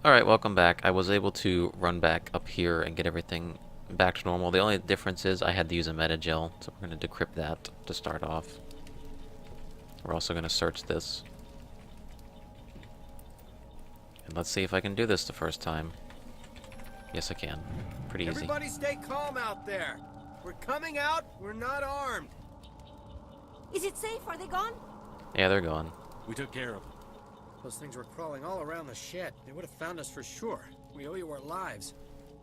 Alright, welcome back. I was able to run back up here and get everything back to normal. The only difference is I had to use a meta gel, so we're going to decrypt that to start off. We're also going to search this. And let's see if I can do this the first time. Yes, I can. Pretty easy. Everybody stay calm out there. We're coming out, we're not armed. Is it safe? Are they gone? Yeah, they're gone. We took care of them. Those things were crawling all around the shed. They would have found us for sure. We owe you our lives.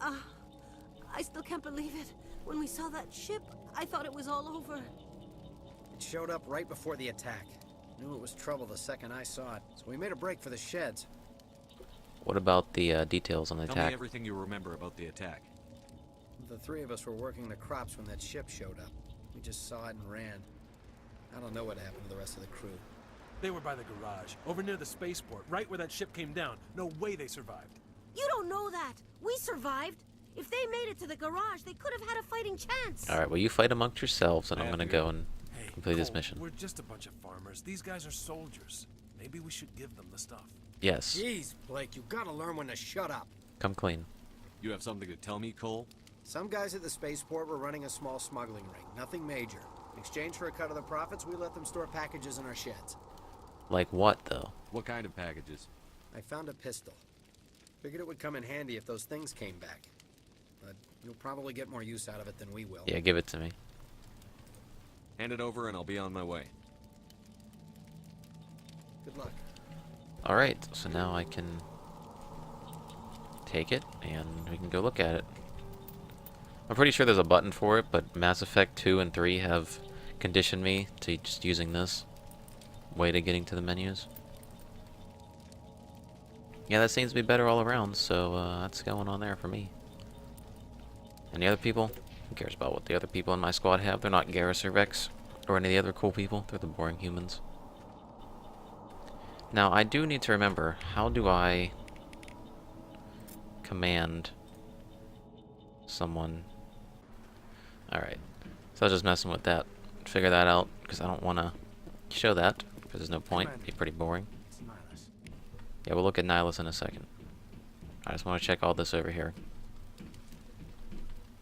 I still can't believe it. When we saw that ship, I thought it was all over. It showed up right before the attack. Knew it was trouble the second I saw it, so we made a break for the sheds. What about the details on the Tell attack? me everything you remember about the attack. The three of us were working the crops when that ship showed up. We just saw it and ran. I don't know what happened to the rest of the crew. They were by the garage, over near the spaceport, right where that ship came down. No way they survived. You don't know that. We survived. If they made it to the garage, they could have had a fighting chance. Alright, well you fight amongst yourselves and I'm going to go and Hey, complete this Cole, mission. we're just a bunch of farmers. These guys are soldiers. Maybe we should give them the stuff. Yes. Jeez, Blake, you gotta learn when to shut up. Come clean. You have something to tell me, Cole? Some guys at the spaceport were running a small smuggling ring. Nothing major. In exchange for a cut of the profits, we let them store packages in our sheds. Like what, though? What kind of packages? I found a pistol. Figured it would come in handy if those things came back. But you'll probably get more use out of it than we will. Yeah, give it to me. Hand it over and I'll be on my way. Good luck. Alright, so now I can take it and we can go look at it. I'm pretty sure there's a button for it, but Mass Effect 2 and 3 have conditioned me to just using this way to getting to the menus. Yeah, that seems to be better all around, so that's going on there for me. And the other people? Who cares about what the other people in my squad have? They're not Garrus or Vex or any of the other cool people. They're the boring humans. Now, I do need to remember, how do I command someone? Alright, so I was just messing with that. Figure that out, because I don't want to show that, because there's no point. It'd be pretty boring. Yeah, we'll look at Nihilus in a second. I just want to check all this over here.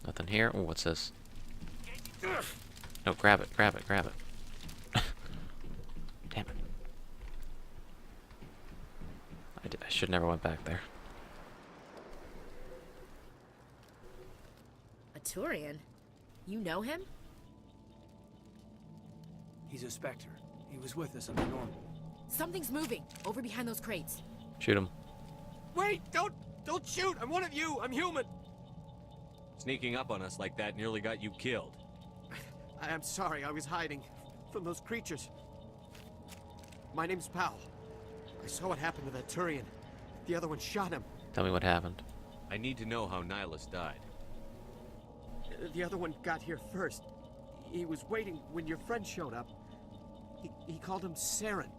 Nothing here. Oh, what's this? No, grab it, grab it, grab it. Damn it. I should never went back there. A Turian? You know him? He's a Spectre. He was with us on the Normandy. Something's moving, over behind those crates. Shoot him. Wait! Don't shoot! I'm one of you! I'm human! Sneaking up on us like that nearly got you killed. I'm sorry, I was hiding from those creatures. My name's Powell. I saw what happened to that Turian. The other one shot him. Tell me what happened. I need to know how Nihilus died. The other one got here first. He was waiting when your friend showed up. He called him Saren.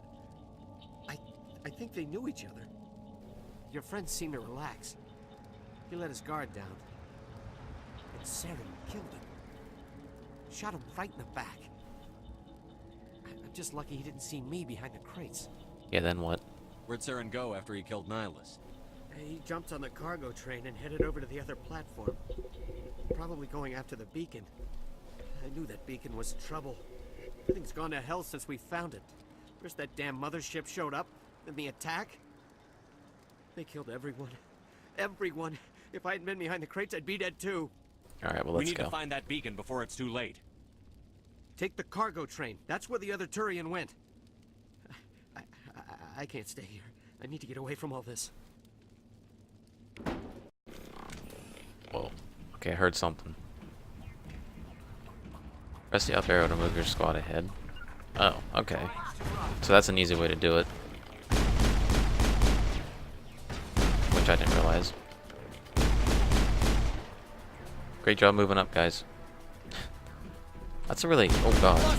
I think they knew each other. Your friend seemed to relax. He let his guard down. And Saren killed him. Shot him right in the back. I'm just lucky he didn't see me behind the crates. Yeah, then what? Where'd Saren go after he killed Nihilus? He jumped on the cargo train and headed over to the other platform. Probably going after the beacon. I knew that beacon was trouble. Everything's gone to hell since we found it. First that damn mothership showed up, then the attack. They killed everyone. Everyone. If I hadn't been behind the crates, I'd be dead too. Alright, well, We let's need go. to find that beacon before it's too late. Take the cargo train. That's where the other Turian went. I can't stay here. I need to get away from all this. Whoa. Okay, I heard something. Press the up arrow to move your squad ahead. Oh, okay. So that's an easy way to do it. Which I didn't realize. Great job moving up, guys. That's a really... Oh, God.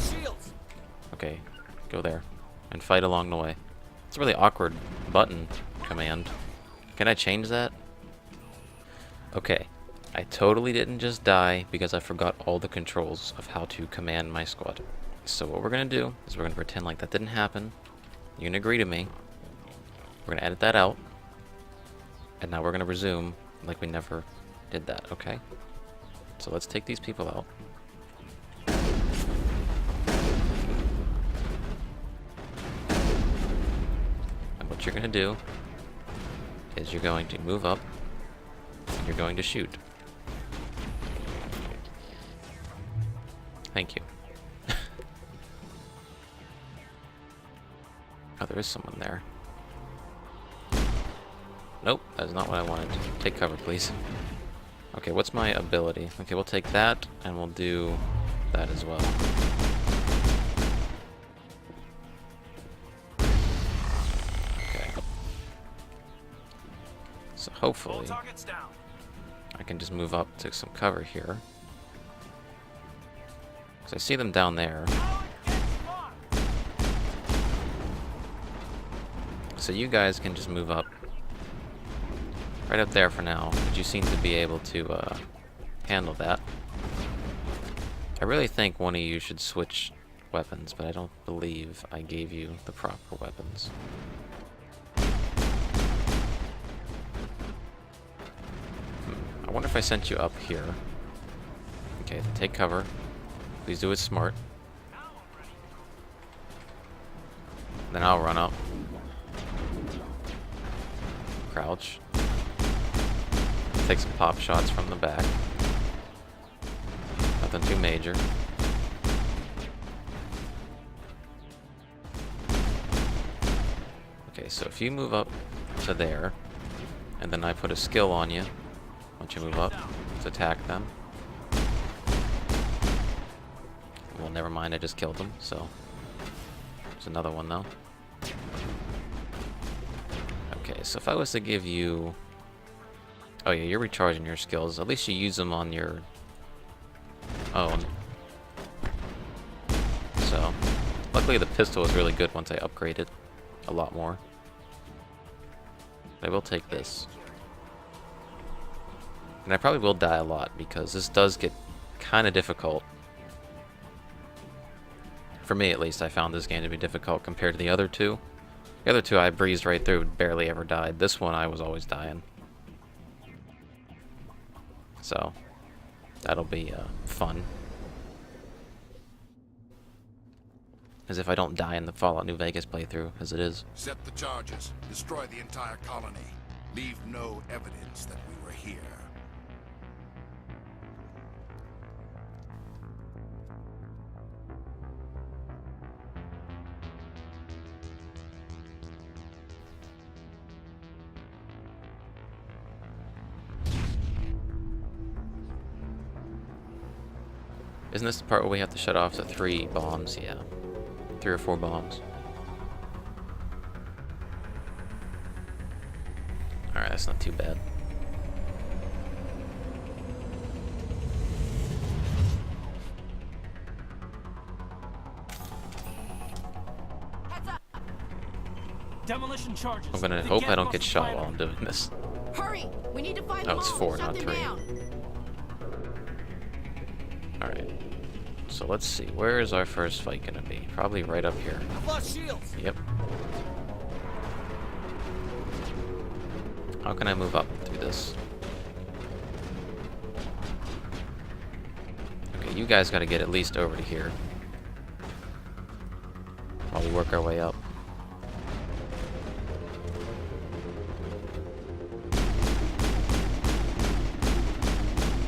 Okay, go there. And fight along the way. It's a really awkward button command. Can I change that? Okay. I totally didn't just die because I forgot all the controls of how to command my squad. So what we're going to do is we're going to pretend like that didn't happen. You're going to agree to me. We're going to edit that out. And now we're gonna resume like we never did that, okay? So let's take these people out. And what you're gonna do is you're going to move up and you're going to shoot. Thank you. Oh, there is someone there. Nope, that is not what I wanted. Take cover, please. Okay, what's my ability? Okay, we'll take that, and we'll do that as well. Okay. So hopefully, I can just move up to some cover here. Because I see them down there. So you guys can just move up. Right up there for now, but you seem to be able to handle that. I really think one of you should switch weapons, but I don't believe I gave you the proper weapons. I wonder if I sent you up here. Okay, then take cover. Please do it smart. Then I'll run up. Crouch. Take some pop shots from the back. Nothing too major. Okay, so if you move up to there, and then I put a skill on you, once you move up, to attack them. Well, never mind, I just killed them, so. There's another one though. Okay, so if I was to give you... Oh yeah, you're recharging your skills. At least you use them on your own. So, luckily the pistol is really good once I upgrade it a lot more. But I will take this. And I probably will die a lot because this does get kind of difficult. For me at least, I found this game to be difficult compared to the other two. The other two I breezed right through, barely ever died. This one I was always dying. So, that'll be fun. As if I don't die in the Fallout New Vegas playthrough, as it is. Set the charges. Destroy the entire colony. Leave no evidence that we were here. Isn't this the part where we have to shut off the 3 bombs? Yeah. 3 or 4 bombs. Alright, that's not too bad. Demolition charges. I'm gonna hope I don't get shot while I'm doing this. Hurry! We need to find Oh, them it's all 4, and shut not them 3. down. Alright. So let's see. Where is our first fight gonna be? Probably right up here. I've lost shields. Yep. How can I move up through this? Okay, you guys gotta get at least over to here. While we work our way up.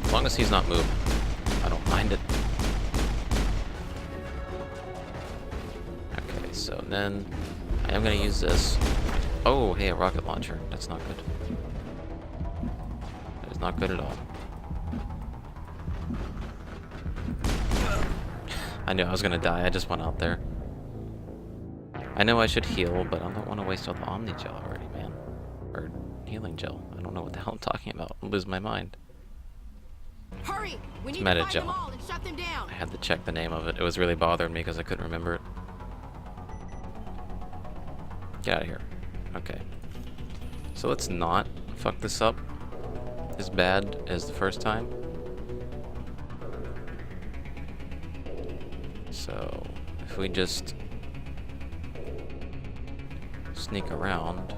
As long as he's not moving, I don't mind it. Okay, so then I am going to use this. Oh, hey, a rocket launcher. That's not good. That is not good at all. I knew I was going to die. I just went out there. I know I should heal, but I don't want to waste all the Omni gel already, man. Or healing gel. I don't know what the hell I'm talking about. I'll lose my mind. Hurry! We need to Meta find gel. them all and shut them down. I had to check the name of it. It was really bothering me because I couldn't remember it. Get out of here. Okay. So let's not fuck this up as bad as the first time. So, if we just sneak around.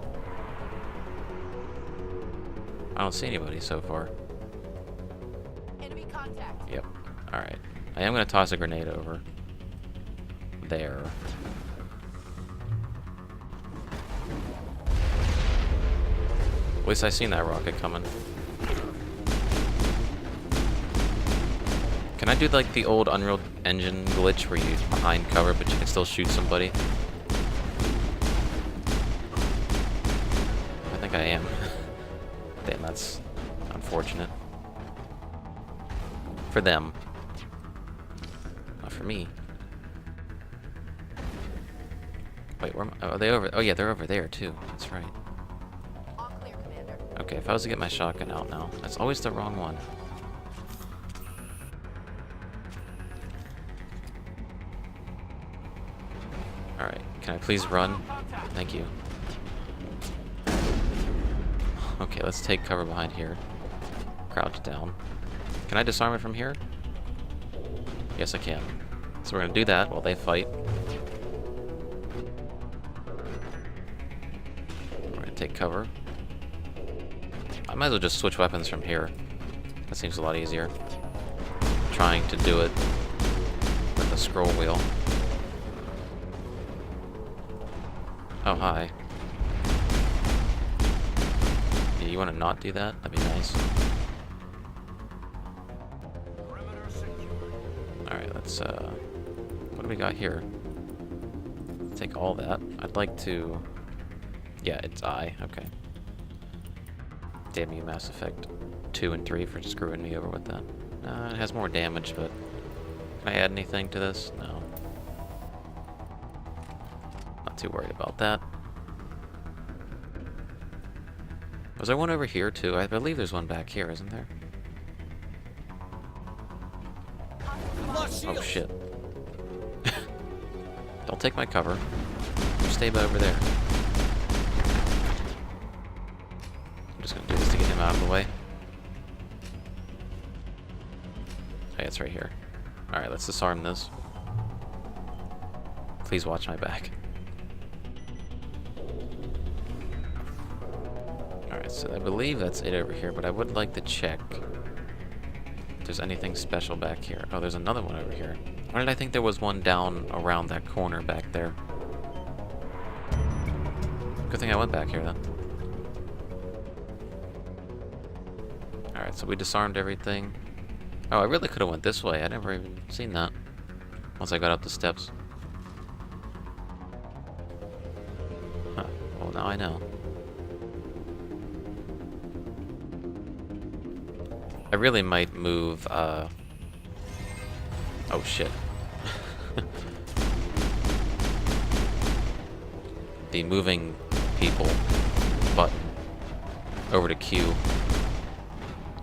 I don't see anybody so far. Enemy contact. Yep. Alright. I am going to toss a grenade over. There. At least I seen that rocket coming. Can I do like the old Unreal Engine glitch where you're behind cover but you can still shoot somebody? I think I am. Damn, that's unfortunate. For them. Not for me. Wait, where am I? Oh, are they over? Oh yeah, they're over there too. That's right. All clear, Commander. Okay, if I was to get my shotgun out now, that's always the wrong one. Alright, can I please run? Thank you. Okay, let's take cover behind here. Crouch down. Can I disarm it from here? Yes, I can. So we're gonna do that while they fight. We're gonna take cover. I might as well just switch weapons from here. That seems a lot easier. Trying to do it with the scroll wheel. Oh, hi. Yeah, you want to not do that? That'd be nice. Alright, let's, what do we got here? Take all that. I'd like to... Yeah, it's I. Okay. Damn you, Mass Effect 2 and 3 for screwing me over with that. It has more damage, but... Can I add anything to this? No. Not too worried about that. Was there one over here too? I believe there's one back here, isn't there? Oh shit. Don't take my cover. You stay over there. I'm just gonna do this to get him out of the way. Hey, it's right here. Alright, let's disarm this. Please watch my back. Alright, so I believe that's it over here, but I would like to check if there's anything special back here. Oh, there's another one over here. Why did I think there was one down around that corner back there? Good thing I went back here then. Alright, so we disarmed everything. Oh, I really could have went this way. I never even seen that. Once I got up the steps. Huh. Well, now I know. I really might move, oh shit. The moving people button over to Q.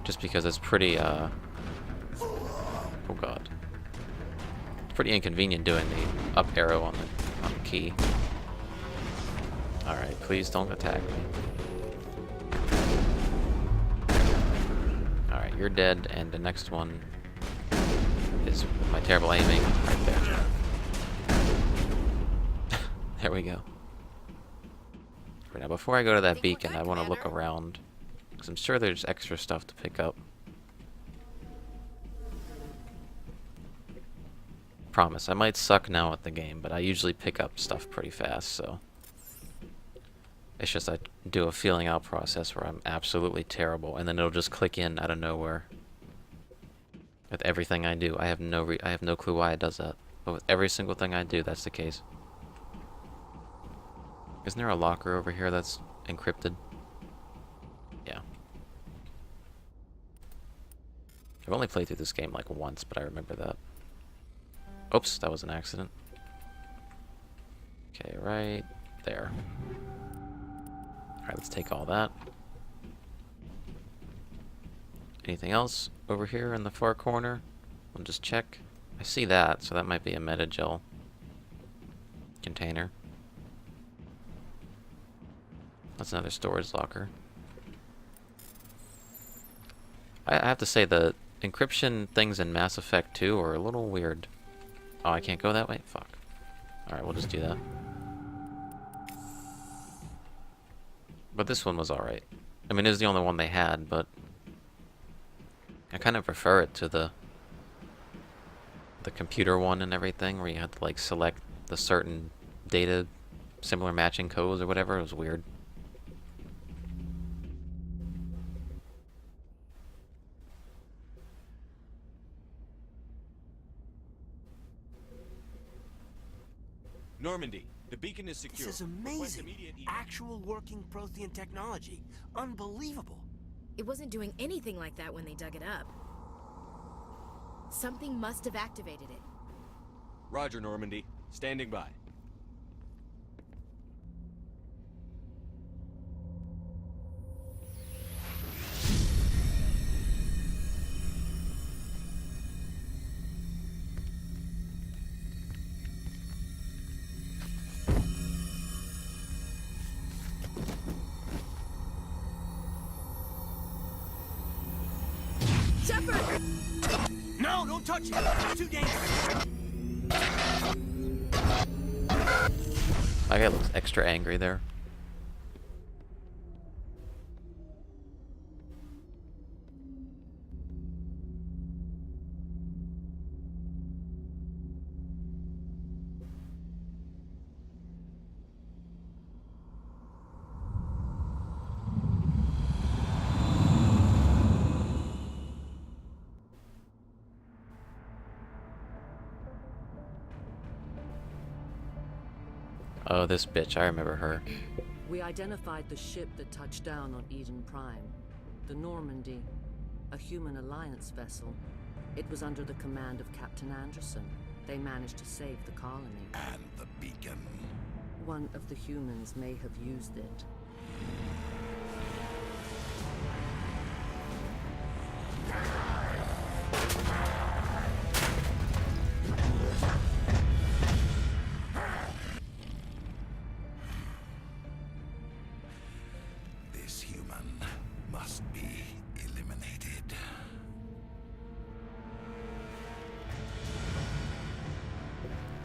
Just because it's pretty, oh god. It's pretty inconvenient doing the up arrow on the key. Alright, please don't attack me. Alright, you're dead, and the next one is with my terrible aiming right there. There we go. Right now, before I go to that beacon, I want to look around, because I'm sure there's extra stuff to pick up. Promise, I might suck now at the game, but I usually pick up stuff pretty fast, so... It's just I do a feeling out process where I'm absolutely terrible, and then it'll just click in out of nowhere. With everything I do, I have no clue why it does that. But with every single thing I do, that's the case. Isn't there a locker over here that's encrypted? Yeah. I've only played through this game like once, but I remember that. Oops, that was an accident. Okay, right there. Alright, let's take all that. Anything else over here in the far corner? We'll just check. I see that, so that might be a metagel container. That's another storage locker. I have to say, the encryption things in Mass Effect 2 are a little weird. Oh, I can't go that way? Fuck. Alright, we'll just do that. But this one was alright. I mean, it was the only one they had, but I kind of prefer it to the computer one and everything, where you had to like select the certain data, similar matching codes or whatever. It was weird. Normandy, the beacon is secure. This is Request amazing. immediate evac. Actual working Prothean technology. Unbelievable. It wasn't doing anything like that when they dug it up. Something must have activated it. Roger, Normandy. Standing by. Shepard! No, don't touch it. It's too dangerous. My guy looks extra angry there. Oh, this bitch, I remember her. We identified the ship that touched down on Eden Prime. The Normandy, a human alliance vessel. It was under the command of Captain Anderson. They managed to save the colony. And the beacon. One of the humans may have used it. This human must be eliminated.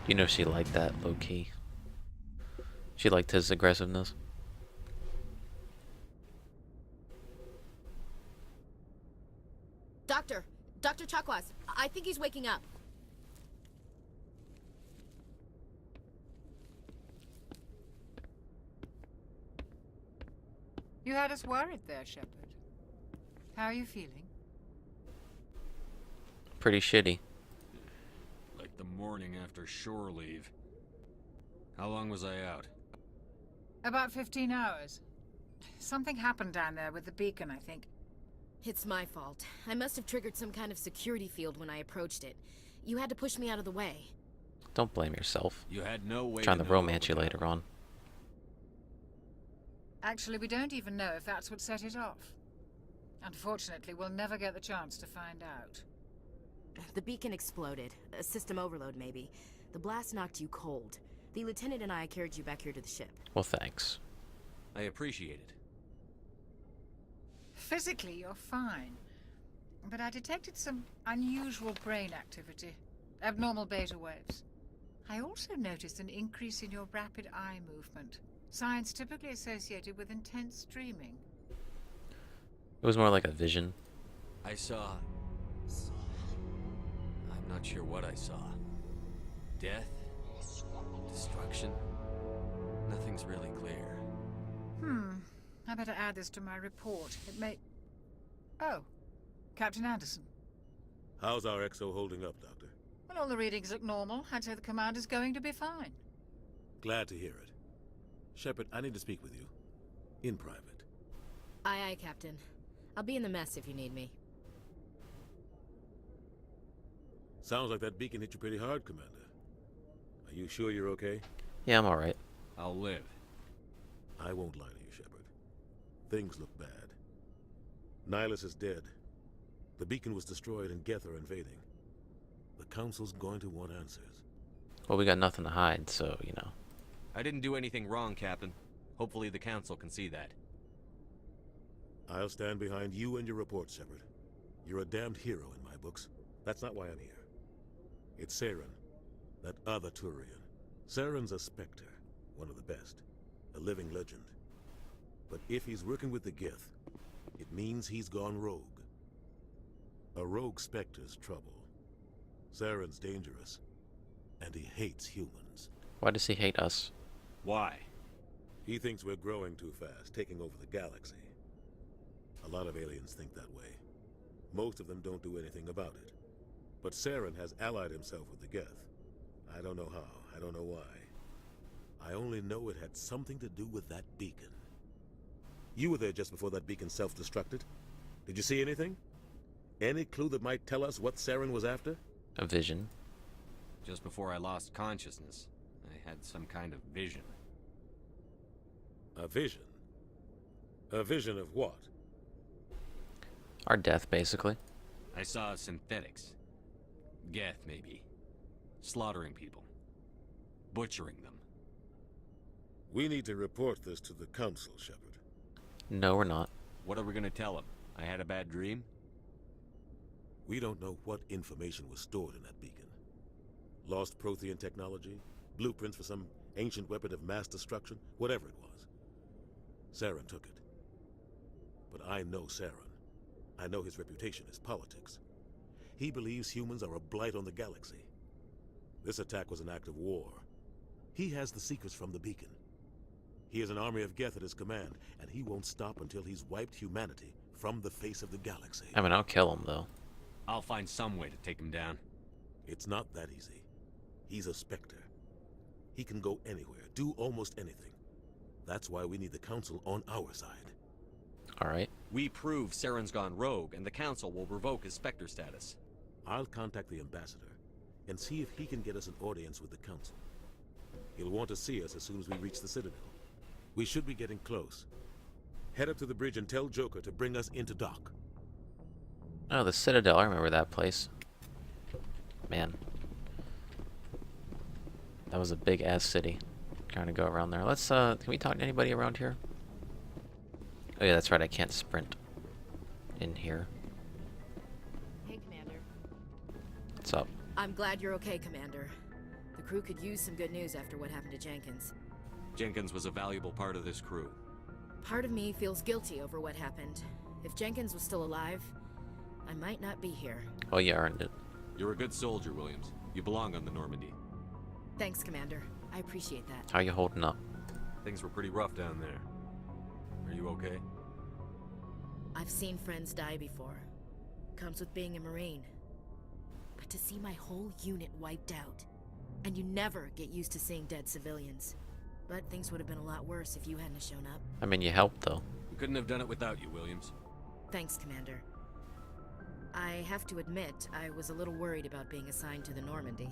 You know she liked that, low-key. She liked his aggressiveness. Dr. Chakwas, I think he's waking up. You had us worried there, Shepard. How are you feeling? Pretty shitty. Like the morning after shore leave. How long was I out? About 15 hours. Something happened down there with the beacon, I think. It's my fault. I must have triggered some kind of security field when I approached it. You had to push me out of the way. Don't blame yourself. You had no way Trying to know romance you what was later on. Actually, we don't even know if that's what set it off. Unfortunately, we'll never get the chance to find out. The beacon exploded. A system overload, maybe. The blast knocked you cold. The lieutenant and I carried you back here to the ship. Well, thanks. I appreciate it. Physically, you're fine. But I detected some unusual brain activity. Abnormal beta waves. I also noticed an increase in your rapid eye movement. Signs typically associated with intense dreaming. It was more like a vision. I saw... I'm not sure what I saw. Death? Destruction? Nothing's really clear. I better add this to my report. It may... Oh, Captain Anderson. How's our XO holding up, Doctor? Well, all the readings look normal. I'd say the commander's going to be fine. Glad to hear it. Shepard, I need to speak with you. In private. Aye, aye, Captain. I'll be in the mess if you need me. Sounds like that beacon hit you pretty hard, Commander. Are you sure you're okay? Yeah, I'm alright. I'll live. I won't lie to you, Shepard. Things look bad. Nihilus is dead. The beacon was destroyed and Geth are invading. The Council's going to want answers. Well, we got nothing to hide, so, you know. I didn't do anything wrong, Captain. Hopefully the Council can see that. I'll stand behind you and your report, Shepard. You're a damned hero in my books. That's not why I'm here. It's Saren, that other Turian. Saren's a Spectre, one of the best. A living legend. But if he's working with the Geth, It means he's gone rogue. A rogue Spectre's trouble. Saren's dangerous, and he hates humans. Why does he hate us? Why? He thinks we're growing too fast, taking over the galaxy. A lot of aliens think that way. Most of them don't do anything about it. But Saren has allied himself with the Geth. I don't know how, I don't know why. I only know it had something to do with that beacon. You were there just before that beacon self-destructed. Did you see anything? Any clue that might tell us what Saren was after? A vision. Just before I lost consciousness, I had some kind of vision. A vision? A vision of what? Our death, basically. I saw synthetics. Geth, maybe. Slaughtering people. Butchering them. We need to report this to the Council, Shepard. No, we're not. What are we gonna tell them? I had a bad dream? We don't know what information was stored in that beacon. Lost Prothean technology, blueprints for some ancient weapon of mass destruction, whatever it was. Saren took it. But I know Saren. I know his reputation is politics. He believes humans are a blight on the galaxy. This attack was an act of war. He has the secrets from the beacon. He has an army of Geth at his command, and he won't stop until he's wiped humanity from the face of the galaxy. I mean, I'll kill him, though. I'll find some way to take him down. It's not that easy. He's a Spectre. He can go anywhere, do almost anything. That's why we need the Council on our side. Alright. We prove Saren's gone rogue, and the Council will revoke his Spectre status. I'll contact the Ambassador and see if he can get us an audience with the Council. He'll want to see us as soon as we reach the Citadel. We should be getting close. Head up to the bridge and tell Joker to bring us into dock. Oh, the Citadel. I remember that place. Man. That was a big-ass city. Trying to go around there. Let's, can we talk to anybody around here? Oh yeah, that's right. I can't sprint in here. Hey, Commander. What's up? I'm glad you're okay, Commander. The crew could use some good news after what happened to Jenkins. Jenkins was a valuable part of this crew. Part of me feels guilty over what happened. If Jenkins was still alive, I might not be here. Oh, you earned it. You're a good soldier, Williams. You belong on the Normandy. Thanks, Commander. I appreciate that. How you holding up? Things were pretty rough down there. Are you okay? I've seen friends die before. Comes with being a Marine. But to see my whole unit wiped out, and you never get used to seeing dead civilians. But things would have been a lot worse if you hadn't shown up. I mean, you helped, though. We couldn't have done it without you, Williams. Thanks, Commander. I have to admit, I was a little worried about being assigned to the Normandy.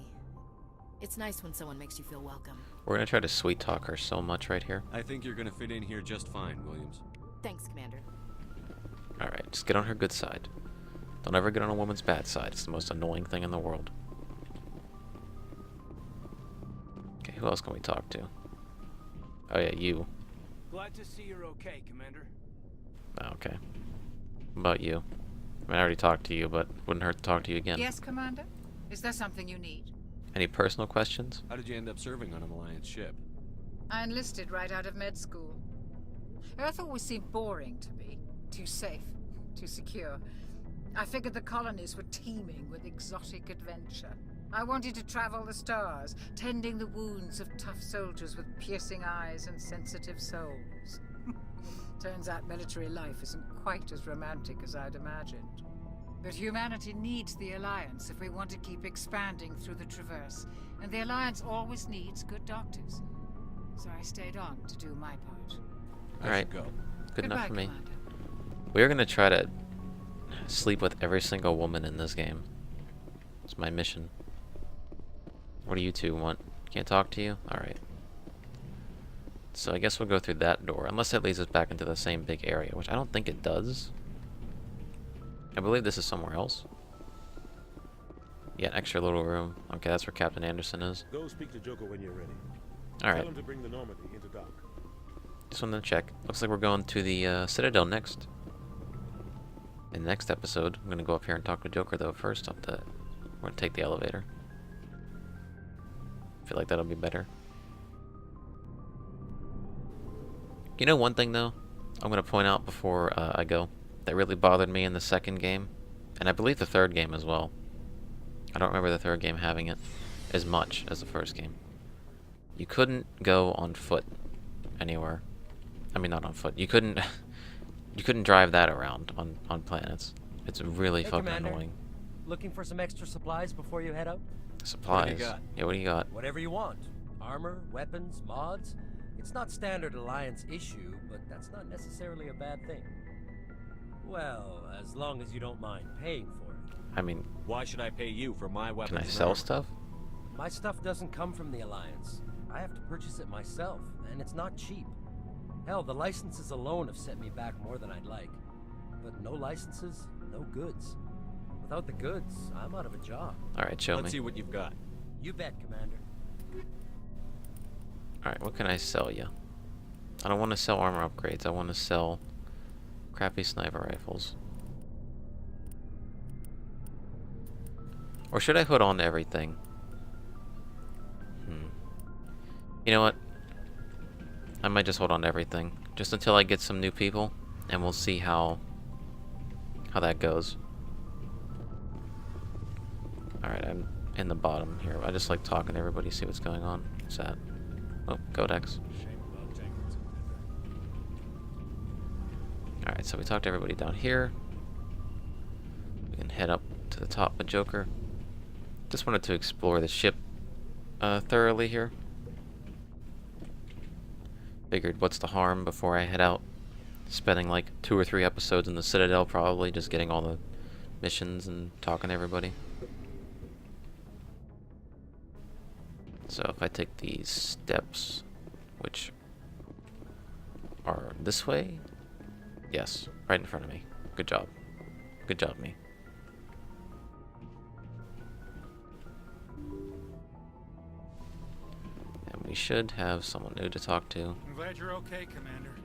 It's nice when someone makes you feel welcome. We're gonna try to sweet talk her so much right here. I think you're gonna fit in here just fine, Williams. Thanks, Commander. Alright, just get on her good side. Don't ever get on a woman's bad side. It's the most annoying thing in the world. Okay, who else can we talk to? Oh yeah, you. Glad to see you're okay, Commander. Oh, okay. What about you? I mean, I already talked to you, but wouldn't hurt to talk to you again. Yes, Commander? Is there something you need? Any personal questions? How did you end up serving on an Alliance ship? I enlisted right out of med school. Earth always seemed boring to me. Too safe, too secure. I figured the colonies were teeming with exotic adventure. I wanted to travel the stars, tending the wounds of tough soldiers with piercing eyes and sensitive souls. Turns out military life isn't quite as romantic as I'd imagined. But humanity needs the Alliance if we want to keep expanding through the Traverse, and the Alliance always needs good doctors. So I stayed on to do my part. Alright, Go. good enough for me. Commander. We're gonna try to sleep with every single woman in this game. It's my mission. What do you two want? Can't talk to you? Alright. So I guess we'll go through that door, unless it leads us back into the same big area, which I don't think it does. I believe this is somewhere else. Yeah, an extra little room. Okay, that's where Captain Anderson is. Go speak to Joker when you're ready. Alright. Tell him to bring the Normandy into dock. Just wanted to check. Looks like we're going to the Citadel next. In the next episode, I'm gonna go up here and talk to Joker though first. We're gonna take the elevator. Feel like that'll be better. You know one thing though, I'm gonna point out before I go. that really bothered me in the second game, and I believe the third game as well. I don't remember the third game having it as much as the first game. You couldn't go on foot anywhere. I mean, not on foot. You couldn't you couldn't drive that around on planets. It's really fucking Commander. annoying. Looking for some extra supplies before you head out? Supplies. What do you got? Yeah, what do you got? Whatever you want. Armor, weapons, mods. It's not standard Alliance issue, but that's not necessarily a bad thing. Well, as long as you don't mind paying for it. I mean, Why should I pay you for my weapons? can I and sell armor? stuff? My stuff doesn't come from the Alliance. I have to purchase it myself, and it's not cheap. Hell, the licenses alone have set me back more than I'd like. But no licenses, no goods. Without the goods, I'm out of a job. Alright, show Let's me. see what you've got. You bet, Commander. Alright, what can I sell you? I don't want to sell armor upgrades. I want to sell crappy sniper rifles. Or should I hood on to everything? You know what? I might just hold on to everything. Just until I get some new people. And we'll see how that goes. Alright, I'm in the bottom here. I just like talking to everybody, see what's going on. What's that? Oh, Codex. Alright, so we talked to everybody down here. We can head up to the top with Joker. Just wanted to explore the ship thoroughly here. Figured what's the harm before I head out. Spending like 2 or 3 episodes in the Citadel probably, just getting all the missions and talking to everybody. So if I take these steps, which are this way, yes, right in front of me. Good job. Good job, me. And we should have someone new to talk to. I'm glad you're okay, Commander.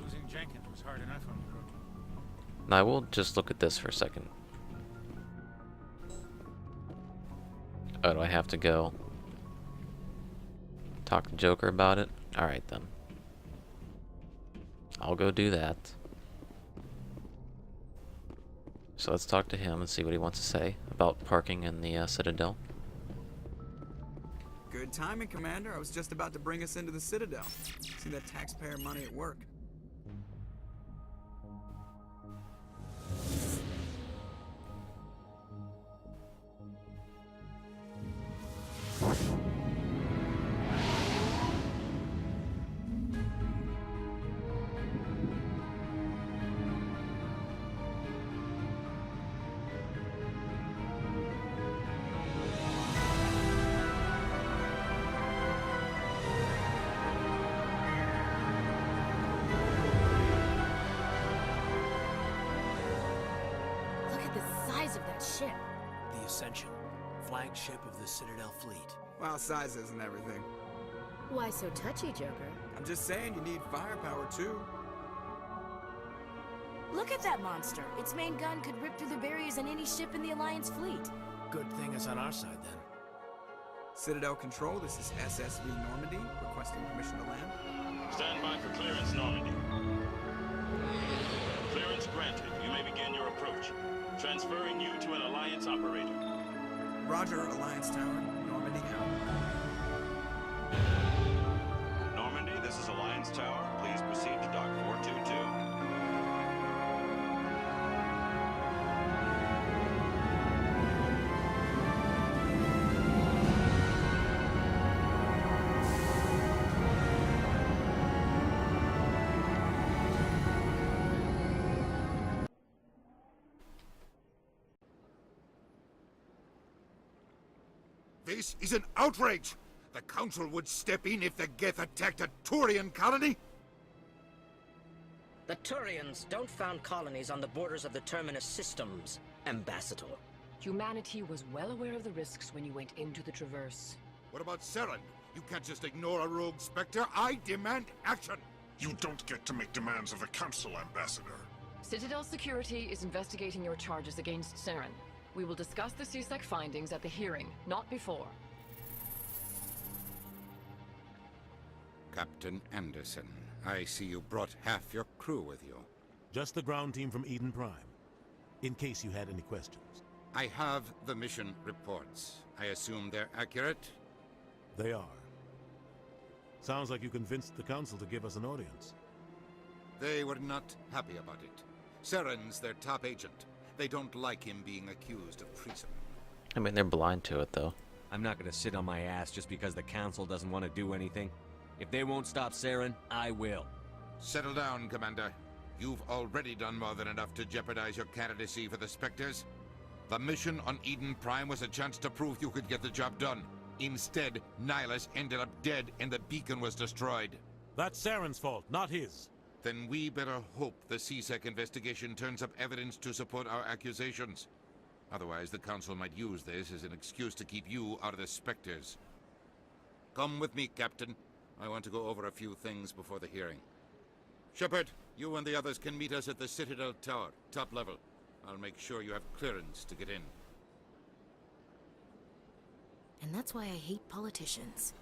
Losing Jenkins was hard enough on the road. Now I will just look at this for a second. Oh, do I have to go talk to Joker about it? Alright then. I'll go do that. So let's talk to him and see what he wants to say about parking in the Citadel. Good timing, Commander. I was just about to bring us into the Citadel. See that taxpayer money at work. Look at the size of that ship. The Ascension, flagship of the Citadel fleet. Well, size isn't everything. Why so touchy, Joker? I'm just saying you need firepower, too. Look at that monster. Its main gun could rip through the barriers in any ship in the Alliance fleet. Good thing it's on our side, then. Citadel Control, this is SSV Normandy, requesting permission to land. Stand by for clearance, Normandy. Clearance granted. You may begin your approach. Transferring you to an Alliance operator. Roger, Alliance Tower, Normandy out. Normandy, this is Alliance Tower. Please proceed to Dock 422. This is an outrage! The Council would step in if the Geth attacked a Turian colony? The Turians don't found colonies on the borders of the Terminus systems, Ambassador. Humanity was well aware of the risks when you went into the Traverse. What about Saren? You can't just ignore a rogue Spectre. I demand action! You don't get to make demands of the Council, Ambassador. Citadel Security is investigating your charges against Saren. We will discuss the CSEC findings at the hearing, not before. Captain Anderson, I see you brought half your crew with you. Just the ground team from Eden Prime, in case you had any questions. I have the mission reports. I assume they're accurate? They are. Sounds like you convinced the Council to give us an audience. They were not happy about it. Saren's their top agent. They don't like him being accused of treason. I mean, they're blind to it, though. I'm not gonna sit on my ass just because the Council doesn't want to do anything. If they won't stop Saren, I will. Settle down, Commander. You've already done more than enough to jeopardize your candidacy for the Spectres. The mission on Eden Prime was a chance to prove you could get the job done. Instead, Nihilus ended up dead and the beacon was destroyed. That's Saren's fault, not his. Then we better hope the CSEC investigation turns up evidence to support our accusations. Otherwise, the Council might use this as an excuse to keep you out of the Spectres. Come with me, Captain. I want to go over a few things before the hearing. Shepard, you and the others can meet us at the Citadel Tower, top level. I'll make sure you have clearance to get in. And that's why I hate politicians.